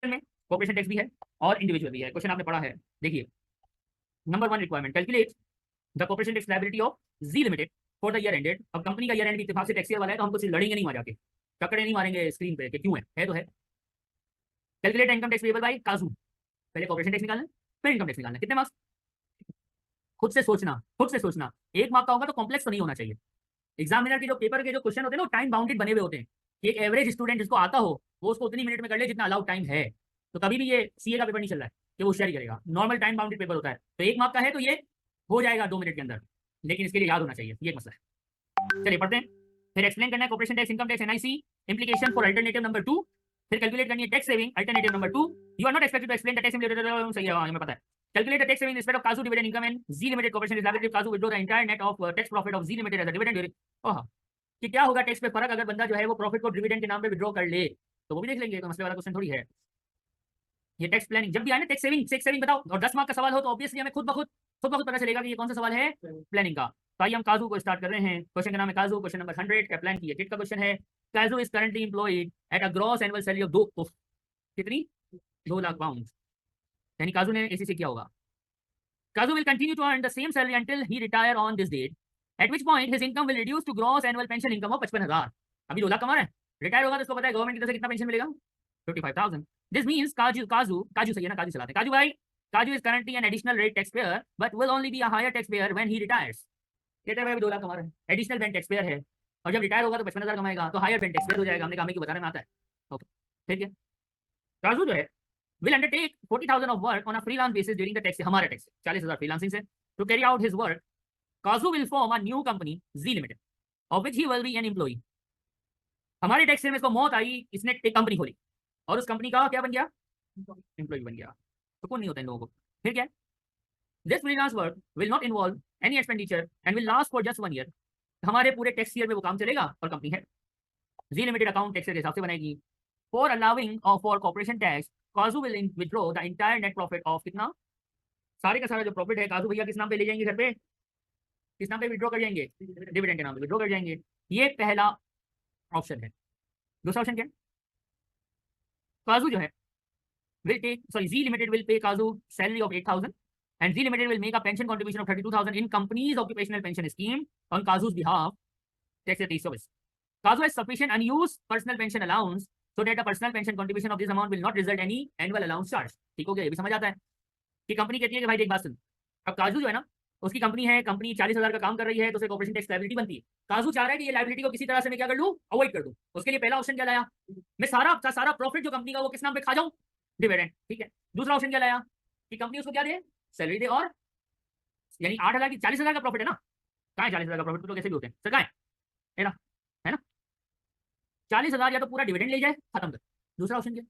में corporation tax भी है और इंडिविजुअल भी है। क्वेश्चन आपने पढ़ा है, देखिए number 1 requirement, calculate the corporation tax liability of G limited for the year ended. अब कंपनी का ईयर एंड भी इत्तेफाक से टैक्स ईयर वाला है, तो हम कुछ लड़ेंगे नहीं वहां जाके, ककड़े नहीं मारेंगे स्क्रीन पे कि क्यों है तो है। Calculate income tax payable by काजू, पहले कॉर्पोरेशन टैक्स निकालना फिर इनकम टैक्स निकालना। कितने मार्क्स? खुद से सोचना, खुद से सोचना। 1 मार्क का होगा तो कॉम्प्लेक्स तो नहीं होना चाहिए। एग्जामिनर के जो पेपर के जो क्वेश्चन होते हैं ना, टाइम बाउंडेड बने हुए होते हैं कि एक एवरेज स्टूडेंट जिसको आता हो वो उसको उतनी मिनट में कर ले जितना अलाउड टाइम है। तो कभी भी ये सीए का पेपर नहीं चल रहा है कि वो होशियारी करेगा, नॉर्मल टाइम बाउंडेड पेपर होता है। तो 1 मार्क का है तो ये हो जाएगा 2 मिनट के अंदर, लेकिन इसके लिए याद होना चाहिए, ये एक मसला है। चलिए पढ़ते हैं। फिर एक्सप्लेन करना है corporation tax, income tax, NIC implication for alternative number 2। फिर कैलकुलेट करनी है tax saving alternative number 2। You are not expected to explain the tax सही है, हमें पता है। Calculate the tax saving instead of Kazoo dividend income and Z Limited Corporation is liable if Kazoo withdraw the entire net of tax profit of Z Limited as a dividend during। ओह, कि क्या होगा tax पे फर्क अगर बंदा जो है वो प्रॉफिट को डिविडेंड के नाम पे विड्रॉ कर ले, तो वो भी देख लेंगे, तो मसले वाला क्वेश्चन थोड़ी है ये। टैक्स प्लानिंग जब भी आए ना, टैक्स सेविंग बताओ और 10 मार्क का सवाल हो तो ऑब्वियसली हमें खुद ब खुद पता चलेगा कि ये कौन सा सवाल है प्लानिंग का। तो आइए हम काजू को स्टार्ट कर रहे हैं। क्वेश्चन का नाम है काजू, क्वेश्चन नंबर 100 का प्लान की टिट का क्वेश्चन है। काजू is currently employed at a gross annual salary of कितनी 2 लाख पाउंड, यानी काजू ने एसी से किया होगा। Kazu will continue to earn the same salary until he retire on this date, at which point his income will reduce to gross annual pension income of 55,000। अभी 2 लाख कमा रहा है, रिटायर होगा तो इसको पता है गवर्नमेंट की तरफ से कितना पेंशन मिलेगा, 55,000। दिस मीन्स काजू सही है ना, काजू चलाते हैं काजू भाई। Kaju is currently an additional rate tax payer but will only be a higher tax payer when he retires. कहते हैं 2 लाख कमा रहा है, एडिशनल बैंक टैक्स पेयर है, और जब रिटायर होगा तो 55,000 कमाएगा, तो हायर बैंक टैक्स पेयर हो जाएगा। हमने काम क्यों बताने में आता है। ओके ठीक है। काजू जो है will undertake 40,000 of work on a freelance basis during the tax, हमारा टैक्स 40,000 freelancing से, to carry out his work। Kazu will form a new company Z Limited of which he will be an employee। हमारे tax में इसको मौत आई, इसने एक company खोली और उस कंपनी का क्या बन गया, एम्प्लॉय बन गया। तो कौन नहीं होता इन लोगों को। फिर क्या, this freelance work will not involve any expenditure and will last for just 1 year। हमारे पूरे टैक्स ईयर में वो काम चलेगा और कंपनी है Z Limited अकाउंट टैक्स के हिसाब से बनाएगी। For allowing for corporation tax, Kazu will withdraw the entire net profit of कितना, सारे का सारा जो प्रॉफिट है काजू भैया किस नाम पे ले जाएंगे, घर पे किस नाम पे विड्रॉ कर जाएंगे, डिविडेंड के नाम पे विड्रॉ कर जाएंगे। ये पहला ऑप्शन है। दूसरा ऑप्शन क्या है, काजू जो है will take G limited will pay Kazu salary of 8,000 and G limited will make a pension contribution of 32,000 in company's occupational pension scheme on Kazu's behalf, tax 2320। Kazu has sufficient unused personal pension allowance so that the personal pension contribution of this amount will not result any annual allowance charge। ठीक हो गया, ये भी समझ आता है कि company कहती है कि भाई देख बात सुन, अब काजू जो है ना उसकी कंपनी है, कंपनी 40,000 का काम कर रही है तो उसे कॉर्पोरेशन टैक्स लायबिलिटी बनती है। काजू चाह रहा है कि ये लायबिलिटी को किसी तरह से मैं क्या कर लूँ, अवॉइड कर दूँ। उसके लिए पहला ऑप्शन क्या लाया, मैं सारा प्रॉफिट जो कंपनी का वो किस नाम पे खा जाऊँ, डिविडेंड। ठीक है। दूसरा ऑप्शन क्या लाया कि कंपनी उसको क्या दे, सैलरी दे, और यानी 8,000 की 40,000 का प्रॉफिट है ना, कहाँ है 40,000 का प्रॉफिट, तो कैसे भी होते हैं सर, कहाँ है ना, है ना 40,000 या तो पूरा डिविडेंड ले जाए खत्म कर। दूसरा ऑप्शन क्या,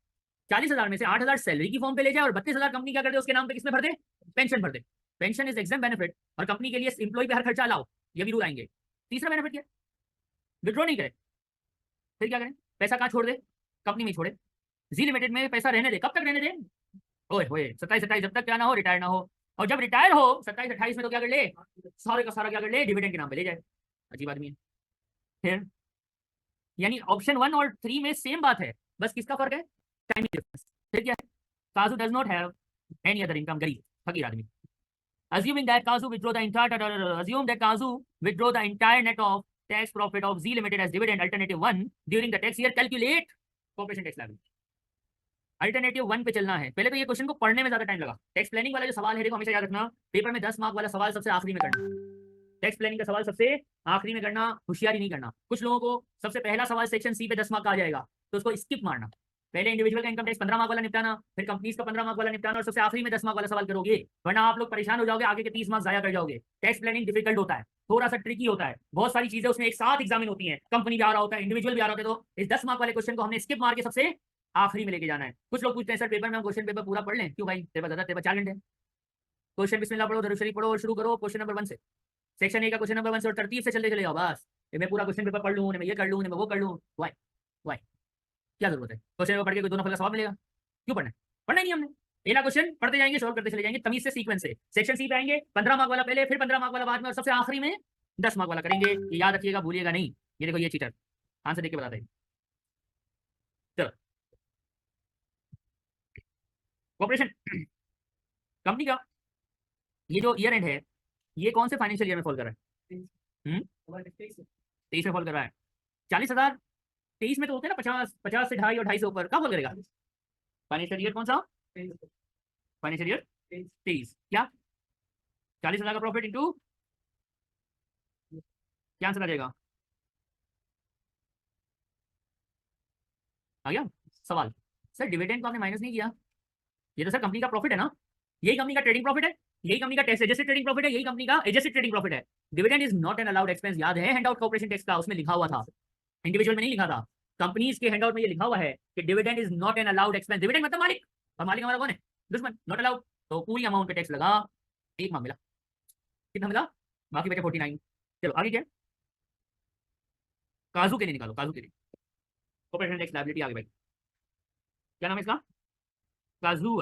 40,000 में से 8,000 सैलरी की फॉर्म पे ले जाए और 32,000 कंपनी क्या कर दे उसके नाम पे, किसमें भर दे, पेंशन भर दे। पेंशन इज एग्जाम बेनिफिट और कंपनी के लिए इंप्लॉय पे हर खर्चा अलाउ, ये भी रूल आएंगे। तीसरा बेनिफिट क्या, विड्रॉ नहीं करे, फिर क्या करें, पैसा कहाँ छोड़ दे, कंपनी में छोड़े। जी लिमिटेड में पैसा रहने दे, कब तक रहने दे, ओए होए 27-28 जब तक क्या ना हो, रिटायर ना हो। और जब रिटायर हो 27-28 में तो क्या कर ले, सारे का सारा क्या कर ले, डिविडेंड के नाम पे ले जाए। अजीब आदमी है। फिर यानी ऑप्शन 1 और 3 में सेम बात है, बस किसका फर्क है, टाइमिंग डिफरेंस। फिर क्या है, काजू does not have any other income, गरीब फकीर आदमी। Assuming that Kazu withdraw the entire assume that Kazu withdraw the entire net of tax profit of Z Limited as dividend alternative 1 during the tax year, calculate corporation tax liability। Alternative 1 पे चलना है। पहले तो ये question को पढ़ने में ज्यादा टाइम लगा। टैक्स प्लानिंग वाला जो सवाल है देखो हमेशा याद रखना, पेपर में 10 मार्क वाला सवाल सबसे आखिरी में करना। टैक्स प्लानिंग का सवाल सबसे आखिरी में करना, होशियारी नहीं करना। कुछ लोगों को सबसे पहला सवाल सेक्शन सी पे 10 मार्क का आ जाएगा तो उसको स्किप मारना। पहले इंडिविजुअल का इनकम टैक्स 15 मार्क वाला निपटाना, फिर कंपनीज का 15 मार्क वाला निपटाना, और सबसे आखिरी में 10 मार्क वाला सवाल करोगे, वरना आप लोग परेशान हो जाओगे, आगे के 30 मार्क्स जाया कर जाओगे। टैक्स प्लानिंग डिफिकल्ट होता है, थोड़ा सा ट्रिकी होता है, बहुत सारी चीजें उसमें एक साथ एग्जामिन होती हैं, कंपनी भी आ रहा होता है, इंडिविजुअल भी आ रहा होता है। तो इस 10 मार्क वाले क्वेश्चन को हमने स्किप मार के सबसे आखिरी में लेके जाना है। कुछ लोग पूछते हैं सर पेपर में हम क्वेश्चन पेपर पूरा पढ़ लें, क्यों भाई, तेरे पास 4 घंटे। क्वेश्चन बिस्मिल्लाह पढ़ो, दरूद शरीफ पढ़ो और शुरू करो क्वेश्चन नंबर 1 से, सेक्शन ए का क्वेश्चन नंबर 1 से, और तरतीब से चलते चले जाओ। बस मैं पूरा क्वेश्चन पेपर पढ़ लूँ, मैं ये कर लूँ, मैं वो कर लूँ, वाई क्या जरूरत है, क्वेश्चन पेपर पढ़ के कोई 2 नंबर का सवाल मिलेगा, क्यों पढ़ना है, पढ़ना ही नहीं हमने। पहला क्वेश्चन पढ़ते जाएंगे, सॉल्व करते चले जाएंगे तमीज से, सीक्वेंस से। सेक्शन सी पे आएंगे, 15 मार्क वाला पहले, फिर 15 मार्क वाला बाद में, और सबसे आखिरी में 10 मार्क वाला करेंगे। ये याद रखिएगा, भूलिएगा नहीं। ये देखो ये चीटर आंसर देख के बताते हैं। चलो कॉर्पोरेशन कंपनी का ये जो ईयर एंड है ये कौन से फाइनेंशियल ईयर में फॉल कर रहा है? 23 में फॉल कर रहा है। 40,000 23 में तो होते हैं ना 50 से 2.5 और 2.5 से ऊपर, कब फॉल करेगा? फाइनेंशियल ईयर कौन सा? Financial year 23। क्या 40,000 का प्रॉफिट इंटू क्या आंसर आ जाएगा? आ गया सवाल। सर डिविडेंड को आपने माइनस नहीं किया, ये तो सर कंपनी का प्रॉफिट है ना, यही कंपनी का ट्रेडिंग प्रॉफिट है, यही कंपनी का टैक्स एडजस्टेड ट्रेडिंग प्रॉफिट है, यही कंपनी का एडजस्टेड ट्रेडिंग प्रॉफिट है। Dividend is not an allowed expense, याद है हैंडआउट कॉर्पोरेशन टैक्स का उसमें लिखा हुआ था, इंडिविजुअल में नहीं लिखा था। कंपनीज के हैंडआउट में ये लिखा हुआ है कि dividend is not an allowed expense. Dividend मतलब मालिक, और मालिक हमारा कौन है? दुश्मन। नॉट अलाउड, तो पूरी अमाउंट पे टैक्स लगा। एक मार्क मिला, कितना मिला? बाकी बचे 49। चलो आगे क्या? काजू के लिए निकालो, काजू के लिए कॉर्पोरेशन टैक्स लायबिलिटी। आगे भाई क्या नाम है इसका? काजू।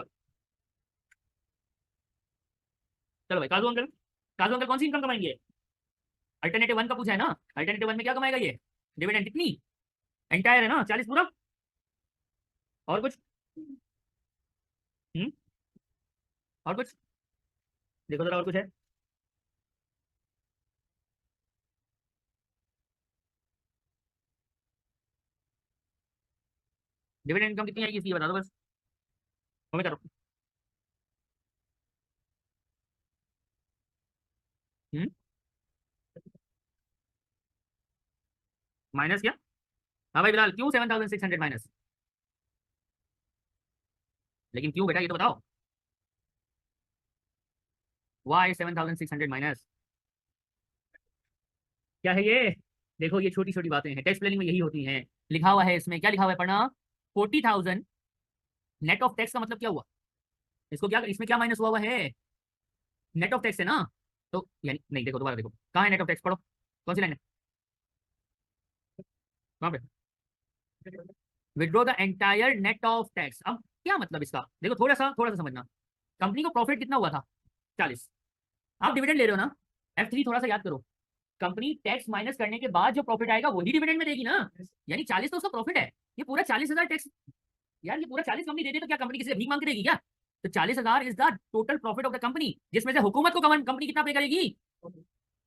चलो भाई काजू अंकल, काजू अंकल कौन सी इनकम कमाएंगे? अल्टरनेटिव 1 का पूछा है ना, अल्टरनेटिव 1 में क्या कमाएगा ये? डिविडेंड कितनी? एंटायर है ना 40 पूरा। और कुछ? और कुछ देखो जरा, और कुछ है? डिविडेंड इनकम कितनी आएगी इसकी बता दो बस, हमें करो। माइनस क्या? हाँ भाई बिलाल, क्यों 7,600 माइनस? लेकिन क्यों बेटा ये तो बताओ, वाई 7,600 माइनस? क्या है ये? देखो ये छोटी छोटी बातें हैं, टेक्स प्लानिंग में यही होती हैं। लिखा हुआ है इसमें, क्या लिखा हुआ है पढ़ना? 40,000 नेट ऑफ टैक्स का मतलब क्या हुआ? इसको क्या, इसमें क्या माइनस हुआ हुआ है? नेट ऑफ टैक्स है ना, तो यानी नहीं, देखो दोबारा देखो कहाँ है नेट ऑफ टैक्स, पढ़ो कौन सी लाइन है, कहाँ पे? Withdraw the entire net of tax. अब क्या मतलब इसका, देखो थोड़ा सा समझना। कंपनी को प्रॉफिट कितना हुआ था? 40। आप डिविडेंड ले रहे हो ना, F3 थोड़ा सा याद करो। कंपनी टैक्स माइनस करने के बाद जो प्रॉफिट आएगा वही डिविडेंड में देगी ना, यानी 40 तो उसका प्रॉफिट है। ये पूरा 40,000 टैक्स, यार ये पूरा 40 कंपनी दे दे तो क्या कंपनी किसी से भीख मांग के देगी क्या? तो 40,000 is the total profit of the company, जिसमें से हुकूमत को कंपनी कितना पे करेगी?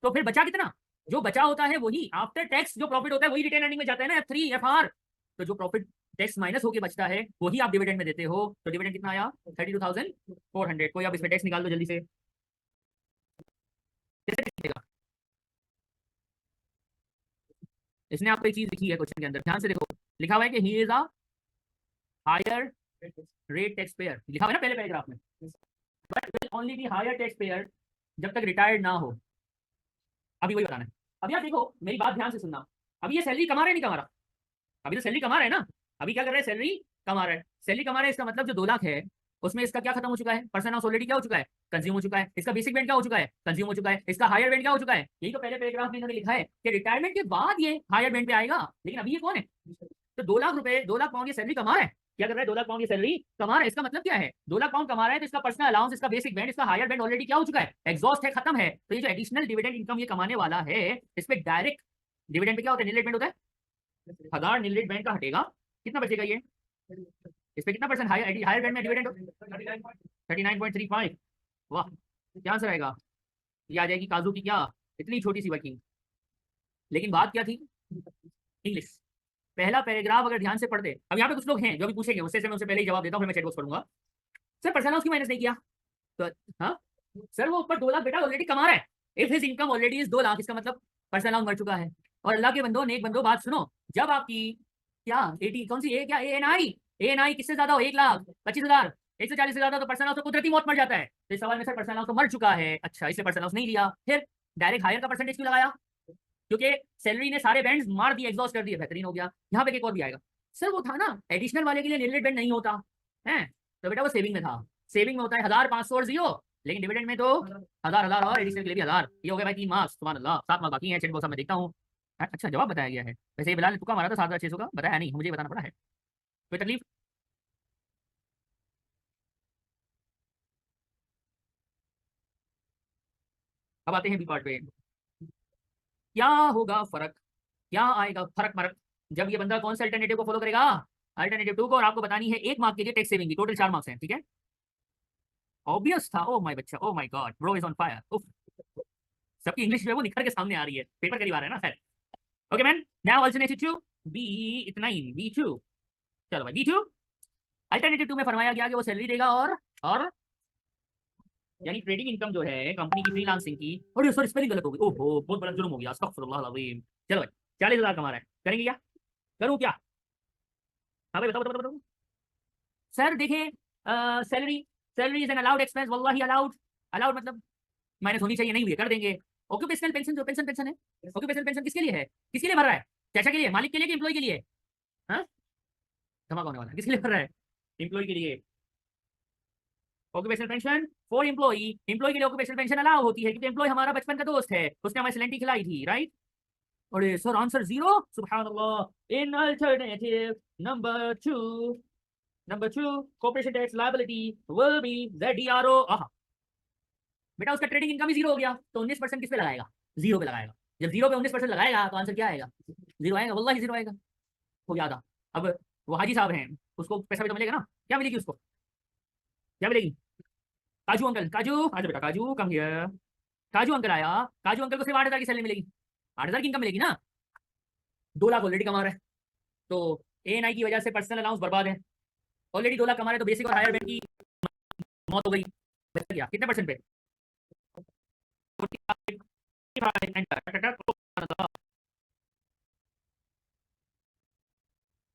तो फिर बचा कितना? जो बचा होता है वही आफ्टर टैक्स जो प्रॉफिट होता है वही रिटेन अर्निंग में जाता है ना, F3 FR। तो जो प्रॉफिट टैक्स माइनस होके बचता है वही आप डिविडेंड में देते हो। तो डिविडेंड कितना आया? 32,400। कोई आप इसमें टैक्स निकाल दो जल्दी से, कैसे निकलेगा? इसने आपको एक चीज लिखी है क्वेश्चन के अंदर, ध्यान से देखो। लिखा हुआ है कि he is a higher rate tax payer, लिखा हुआ है ना पहले पैराग्राफ में, but will only be higher tax payer जब तक रिटायर्ड ना हो। अभी वही बताना है। अभी आप देखो मेरी बात ध्यान से सुनना, अभी ये सैलरी कमा रहा है नहीं कमा रहा? अभी तो सैलरी कमा रहा है ना, अभी क्या कर रहा है? सैलरी कमा रहा है। सैलरी कमा रहा है इसका मतलब जो 2 लाख है उसमें इसका क्या खत्म हो चुका है? पर्सन हाउस ऑलरेडी क्या हो चुका है? कंज्यूम हो चुका है। इसका बेसिक बैंड क्या हो चुका है? कंज्यूम हो चुका है। इसका हायर बैंड क्या हो चुका है? यही तो पहले पैराग्राफ में इन्होंने लिखा है कि रिटायरमेंट के बाद ये हायर बैंड पे आएगा, लेकिन अभी ये कौन है? तो 2 लाख रुपए, 2 लाख पाउंड ये सैलरी कमा रहा है। क्या कर रहा है? 2 लाख पाउंड ये सैलरी कमा रहा है। इसका मतलब क्या है? 2 लाख पाउंड कमा रहा है तो इसका पर्सनल अलाउंस, इसका बेसिक बैंड, इसका हायर बैंड ऑलरेडी क्या हो चुका है? एग्जॉस्ट है, खत्म है। तो ये जो एडिशनल डिविडेंड इनकम ये कमाने वाला है, इस पे डायरेक्ट डिविडेंड पे क्या होता है? नील रेट बैंड होता है, 1000 नील रेट बैंड का हटेगा, कितना बचेगा ये? इस पे कितना परसेंट हायर हायर बैंड में डिविडेंड? 39.35। वाह, क्या आंसर आएगा? ये आ जाएगी काजू की क्या इतनी छोटी सी वर्किंग। लेकिन बात क्या थी? इंग्लिश। पहला पैराग्राफ अगर ध्यान से पढ़ दे, अब यहाँ पे कुछ लोग हैं जो भी पूछेंगे, उससे मैं उनसे पहले ही जवाब देता हूँ, फिर मैं चैट बॉक्स पढ़ूंगा। सर पर्सनल हाउस की माइनस नहीं किया तो? हाँ सर वो ऊपर 2 लाख बेटा ऑलरेडी कमा रहा है। If his income already is 2 lakh, इसका मतलब पर्सनल हाउस मर चुका है। और अल्लाह के बंदो, नेक बंदो, बात सुनो, जब आपकी क्या 80 कौन सी ए, क्या ANI किससे ज्यादा हो? 1,25,000, 140 से ज्यादा तो पर्सनल हाउस तो कुदरती मौत मर जाता है। तो इस सवाल में सर पर्सनल हाउस तो मर चुका है, अच्छा इसलिए पर्सनल हाउस नहीं लिया। फिर डायरेक्ट हायर का परसेंटेज क्यों लगाया? क्योंकि सैलरी ने सारे बैंड्स मार दिए, एग्जॉस्ट कर दिए, बेहतरीन हो गया। यहाँ पे एक और भी आएगा। सर वो था ना एडिशनल वाले के लिए नील रेट बैंड नहीं होता है, तो बेटा वो सेविंग में था। सेविंग में होता है 1,500 और 0, लेकिन डिविडेंड में तो 1,000 और एडिशनल के लिए भी 1,000। ये हो गया भाई 3 मार्क्स, सुभान अल्लाह। 7 मार्क्स बाकी हैं, चैट बॉक्स में देखता हूँ। अच्छा जवाब बताया गया है। वैसे ये बिलाल ने तुक्का मारा था 7,600 का, बताया नहीं, मुझे बताना पड़ा है। कोई तकलीफ? अब आते हैं बी पार्ट पे। क्या होगा फर्क, क्या आएगा फर्क मर्क जब ये बंदा कौन सा अल्टरनेटिव को फॉलो करेगा? अल्टरनेटिव 2 को। और आपको बतानी है 1 मार्क के लिए टैक्स सेविंग की, टोटल 4 मार्क्स हैं, ठीक है? ऑब्वियस था। ओ माय बच्चा, oh my God, bro is on fire. सबकी इंग्लिश जो है वो निखर के सामने आ रही है, पेपर करीब आ रहा है ना। खैर, okay man, now alternative to B, इतना ही, B2। चलो भाई, B2 अल्टरनेटिव टू में फरमाया गया कि वो सैलरी देगा और यानी ट्रेडिंग इनकम जो है कंपनी की फ्रीलांसिंग की। और सर स्पेलिंग गलत हो गई, ओहो बहुत बड़ा जुर्म हो गया, अस्तगफुरुल्लाह अलअज़ीम। चलो भाई, 40,000 कमा रहा है, करेंगे क्या? करूँ क्या? हाँ भाई, बताओ बताओ बताओ। सर देखिए, salary, salary is an allowed expense, वल्लाही अलाउड। अलाउड मतलब माइनस होनी चाहिए, नहीं हुई है, कर देंगे। ऑक्यूपेशनल पेंशन, जो पेंशन पेंशन है, ऑक्यूपेशनल पेंशन किसके लिए है? किसके लिए भर रहा है? चाचा के लिए, मालिक के लिए कि एम्प्लॉय के लिए? हाँ, धमाका होने वाला है, किसके लिए भर रहा है? एम्प्लॉय के लिए। Occupational pension for employee, employ के लिए ऑक्यूपेशनल पेंशन अलाउ होती है क्योंकि एम्प्लॉय हमारा बचपन का दोस्त है, उसने हमें सिलेंटी खिलाई थी, राइट? अरे सर आंसर जीरो, सुभान अल्लाह। In alternative number two corporation tax liability will be ZDRO। बेटा उसका ट्रेडिंग इनकम ही जीरो हो गया, तो 19% किस पे लगाएगा? जीरो पे लगाएगा। जब जीरो पे 19% लगाएगा तो आंसर क्या आएगा? जीरो आएगा, वल्लाही जीरो आएगा। हो याद आ। अब वो हाजी साहब हैं, उसको पैसा भी तो मिलेगा ना, क्या मिलेगी उसको? क्या मिलेगी? काजू अंकल, काजू आजा बेटा, काजू कम हियर। काजू अंकल आया, काजू अंकल को सिर्फ 8,000 की सैलरी मिलेगी, 8,000 की इनकम मिलेगी ना। 2 लाख ऑलरेडी कमा रहा है, तो ANI की वजह से पर्सनल अलाउंस बर्बाद है। ऑलरेडी 2 लाख कमा रहे हैं, तो बेसिक और हायर बैंक की मौत हो गई। बच गया कितने परसेंट पे? 45।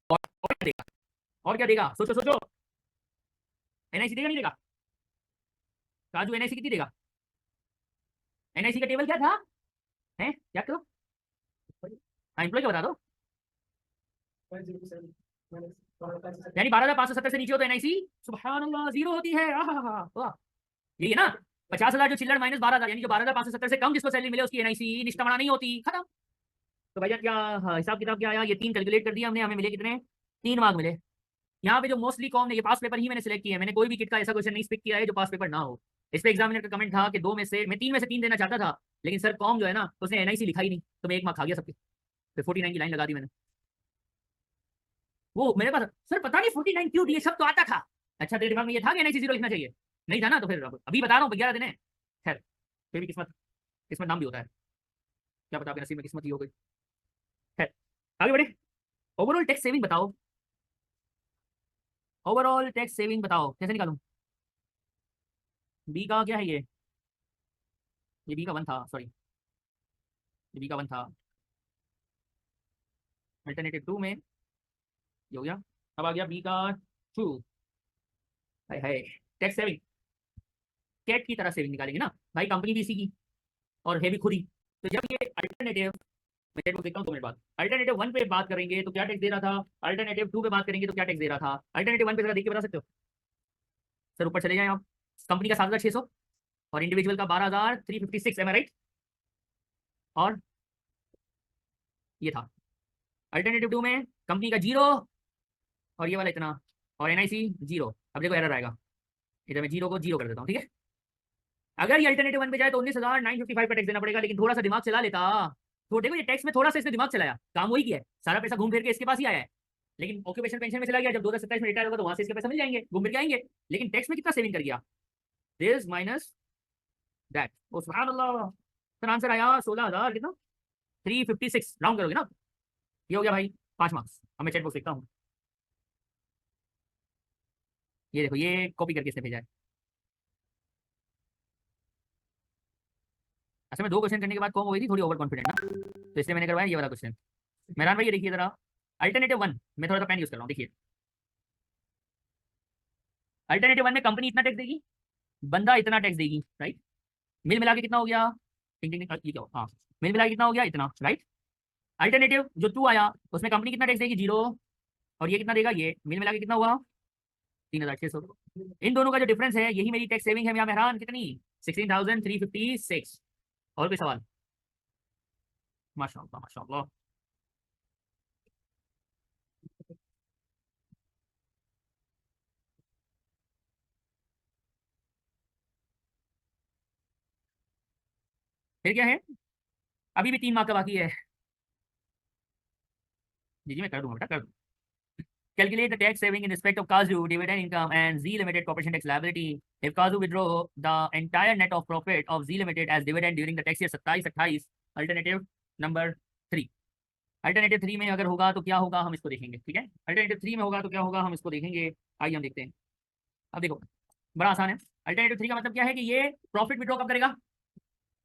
और क्या देगा? और क्या देगा? सोचो सोचो। NIC देगा नहीं देगा? काजू NIC कितनी देगा? NIC का टेबल क्या था? है क्या करो? हाँ, एम्प्लॉय का बता दो। यानी 12,570 से नीचे हो तो NIC सुभान अल्लाह जीरो होती है। वाह, यही है ना। 50,000 जो चिल्लर माइनस 12,000, यानी जो 12,570 से कम जिसको सैलरी मिले उसकी NIC निष्ठा नहीं होती, खत्म। तो भैया क्या, हाँ, हिसाब किताब क्या आया? ये 3 कैलकुलेट कर दिया हमने, हमें मिले कितने? 3 मार्क मिले। यहाँ पे जो मोस्टली कॉमन है, ये पास पेपर ही मैंने सिलेक्ट किया है, मैंने कोई भी किट का ऐसा क्वेश्चन नहीं पिक किया है जो पास पेपर ना हो। इस पे एग्जामिनर का कमेंट था कि 2 में से मैं 3 में से 3 देना चाहता था, लेकिन सर कॉम जो है ना उसने NIC लिखा ही नहीं, तो मैं 1 मार्क खा गया सबके। फिर 49 की लाइन लगा दी मैंने। वो मेरे पास सर पता नहीं 49 क्यों दिए, सब तो आता था। अच्छा तेरे दिमाग में ये था कि NIC जीरो लिखना चाहिए? नहीं था ना, तो फिर अभी बता रहा हूँ 11 दिन है। खैर, फिर भी किस्मत, किस्मत नाम भी होता है, क्या पता आपके नसीब में किस्मत ही हो गई। खैर, आगे बढ़े। ओवरऑल टैक्स सेविंग बताओ, ओवरऑल टैक्स सेविंग बताओ कैसे निकालूं? बी का क्या है ये बी का 1 था, सॉरी, ये बी का 1 था। अल्टरनेटिव 2 में ये हो गया। अब आ गया बी का 2। हाय हाय, टैक्स सेविंग कैट की तरह सेविंग निकालेंगे ना भाई, कंपनी भी इसी की और है भी खुद ही। तो जब ये अल्टरनेटिव, मैं चैट बॉक्स देखता हूँ 2 मिनट बाद, अल्टरनेटिव 1 पे बात करेंगे तो क्या टैक्स दे रहा था, अल्टरनेटिव 2 पे बात करेंगे तो क्या टैक्स दे रहा था। अल्टरनेटिव 1 पे जरा देख के बता सकते हो? सर ऊपर चले जाएं आप। कंपनी का 7,600 और इंडिविजुअल का 12,356, एम आई राइट? और ये था अल्टरनेटिव 2 में कंपनी का जीरो और ये वाला इतना और NIC जीरो। अब देखो एरर आएगा, इधर मैं जीरो को जीरो कर देता हूँ, ठीक है। अगर ये अल्टरनेटिव 1 पे जाए तो 19,955 का टैक्स देना पड़ेगा, लेकिन थोड़ा सा दिमाग चला लेता तो देखो ये टैक्स में थोड़ा सा इसने दिमाग चलाया, काम वही किया है, सारा पैसा घूम फिर के इसके पास ही आया है। लेकिन ऑक्यूपेशन पेंशन में चला गया, जब 2027 में रिटायर होगा तो वहां से इसके पैसा मिल जाएंगे, घूम फिर के आएंगे। लेकिन टैक्स में कितना सेविंग कर गया, दिस माइनस दैट। ओ सुभान अल्लाह। सर आंसर आया 16,000 कितना, 356, राउंड करोगे ना। ये हो गया भाई 5 मार्क्स। अब मैं चैट बॉक्स देखता हूँ, ये देखो ये कॉपी करके इसने भेजा है। अच्छा मैं 2 क्वेश्चन करने के बाद कॉम हो गई थी, थोड़ी ओवर कॉन्फिडेंट ना, तो इसलिए मैंने करवाया ये वाला क्वेश्चन। मेहरान भाई ये देखिए जरा, अल्टरनेटिव 1 मैं थोड़ा सा पेन यूज कर रहा हूँ, देखिए अल्टरनेटिव 1 में कंपनी इतना टैक्स देगी, बंदा इतना टैक्स देगी, राइट? मिल मिला के कितना हो गया, टिंग टिंग टिंग, ये क्या हो, हाँ, मिल मिला के कितना हो गया इतना, राइट? अल्टरनेटिव जो 2 आया उसमें कंपनी कितना टैक्स देगी, जीरो, और ये कितना देगा, ये मिल मिला के कितना हुआ, 3,600। इन दोनों का जो डिफरेंस है यही मेरी टैक्स सेविंग है मेरा मेहरान, कितनी, 16,356। और कोई सवाल? माशाल्लाह माशाल्लाह। फिर क्या है, अभी भी 3 मार्क का बाकी है। जी जी मैं कर दूंगा बेटा, कर दूँ। Calculate the tax saving in respect of Kazoo dividend income and Z Limited corporation tax liability. If Kazoo withdraw the entire net of profit of Z Limited as dividend during the tax year 27-28, alternative number 3. Alternative 3 में अगर होगा तो क्या होगा हम इसको देखेंगे, ठीक है। अल्टरनेटिव 3 में होगा तो क्या होगा हम इसको देखेंगे। आइए हम देखते हैं। अब देखो बड़ा आसान है। अल्टरनेटिव 3 का मतलब क्या है कि ये प्रॉफिट विड्रॉ कब करेगा,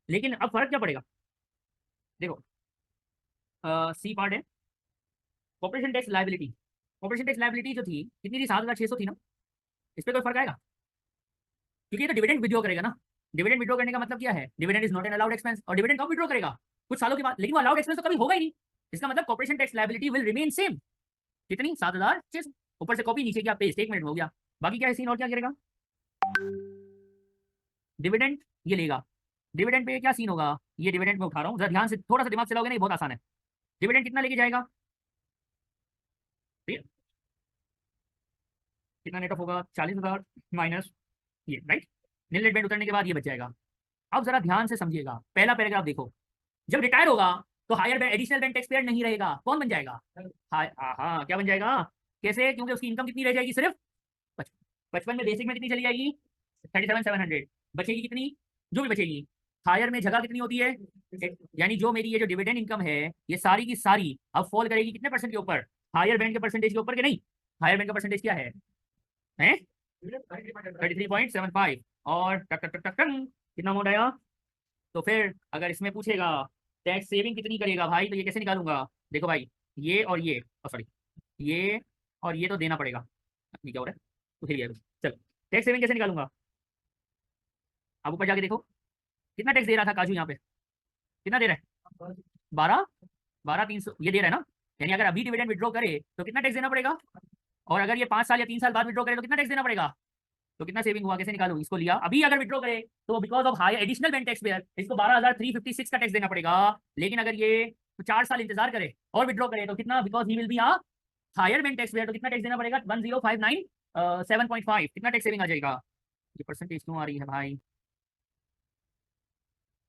लेकिन अब फर्क क्या पड़ेगा। देखो सी पार्ट है corporation tax liability. Corporation tax liability जो थी कितनी थी, 7,600 थी ना। इस पर कोई फर्क आएगा क्योंकि ये तो डिविडेंड विड्रॉ करेगा ना। डिविडेंड विड्रॉ करने का मतलब क्या है, dividend is not an allowed expense. और डिविडेंड कब विड्रॉ करेगा, कुछ सालों के बाद, लेकिन वो अलाउड एक्सपेंस तो कभी होगा ही नहीं। इसका मतलब corporation tax liability will remain same. कितनी, 7,600। ऊपर से कॉपी नीचे की आप पेस्ट, 1 मिनट में हो गया। बाकी क्या है सीन और क्या करेगा, डिविडेंड ये लेगा। डिविडेंड पे क्या सीन होगा, ये डिविडेंड में उठा रहा हूँ, जरा ध्यान से थोड़ा सा दिमाग चलाओगे ना, ये बहुत आसान है। डिविडेंड कितना लेके जाएगा, ठीक है, कितना नेट ऑफ होगा, 40,000 माइनस ये, राइट। नील नेट बैंड उतरने के बाद ये बच जाएगा। अब जरा ध्यान से समझिएगा, पहला पैराग्राफ देखो। जब रिटायर होगा तो higher band additional band tax payer नहीं रहेगा। कौन बन जाएगा, हाँ क्या बन जाएगा, कैसे, क्योंकि उसकी इनकम कितनी रह जाएगी, सिर्फ 55 में बेसिक में कितनी चली जाएगी, 37,700। बचेगी कितनी, जो भी बचेगी। हायर में जगह कितनी होती है, यानी जो मेरी ये जो डिविडेंड इनकम है ये सारी की सारी अब फॉल करेगी कितने परसेंट के ऊपर, हायर बैंड के परसेंटेज के ऊपर के नहीं। हायर बैंड का परसेंटेज क्या है 33.75 और टक टक टक टक कितना अमाउंट आया। तो फिर अगर इसमें पूछेगा टैक्स सेविंग कितनी करेगा भाई, तो ये कैसे निकालूंगा। देखो भाई ये और ये, सॉरी ये और ये तो देना पड़ेगा, क्या हो रहा है तो फिर चलो टैक्स सेविंग कैसे निकालूंगा। अब ऊपर जाके देखो कितना टैक्स दे रहा था काजू, यहाँ पे कितना दे रहा है, 12,300 ये दे रहा है ना। यानी अगर अभी डिविडेंड विड्रॉ करे तो कितना टैक्स देना पड़ेगा, और अगर ये 5 साल या 3 साल बाद विड्रॉ करे तो कितना टैक्स देना पड़ेगा। तो कितना सेविंग हुआ, कैसे निकालूं। इसको लिया अभी अगर विड्रॉ करे तो because of high additional bank tax pair इसको 12,356 का टैक्स देना पड़ेगा। लेकिन अगर ये 4 साल इंतजार करे और विड्रॉ करे तो कितना, because he will be higher band tax payer, तो कितना टैक्स देना पड़ेगा 10,597.5, कितना टैक्स सेविंग आ जाएगा। ये परसेंटेज क्यों आ रही है भाई,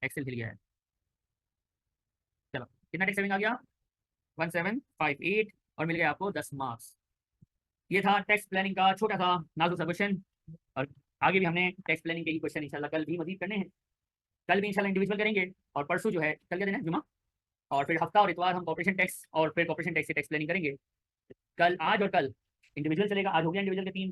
एक्सेल हिल गया है। चलो कितना टैक्स सेविंग आ गया 1758 और मिल गया आपको 10 मार्क्स। ये था टैक्स प्लानिंग का छोटा सा नाजुक सा क्वेश्चन, और आगे भी हमने टैक्स प्लानिंग के ही क्वेश्चन इंशाल्लाह कल भी मजीद करने हैं। कल भी इंशाल्लाह इंडिविजुअल करेंगे, और परसों जो है कल के दिन है जुमा, और फिर हफ्ता और इतवार हम कॉर्पोरेशन टैक्स और फिर कॉर्पोरेशन टैक्स से टैक्स प्लानिंग करेंगे। कल आज और कल इंडिविजुअल चलेगा, आज हो गया इंडिविजुअल के 3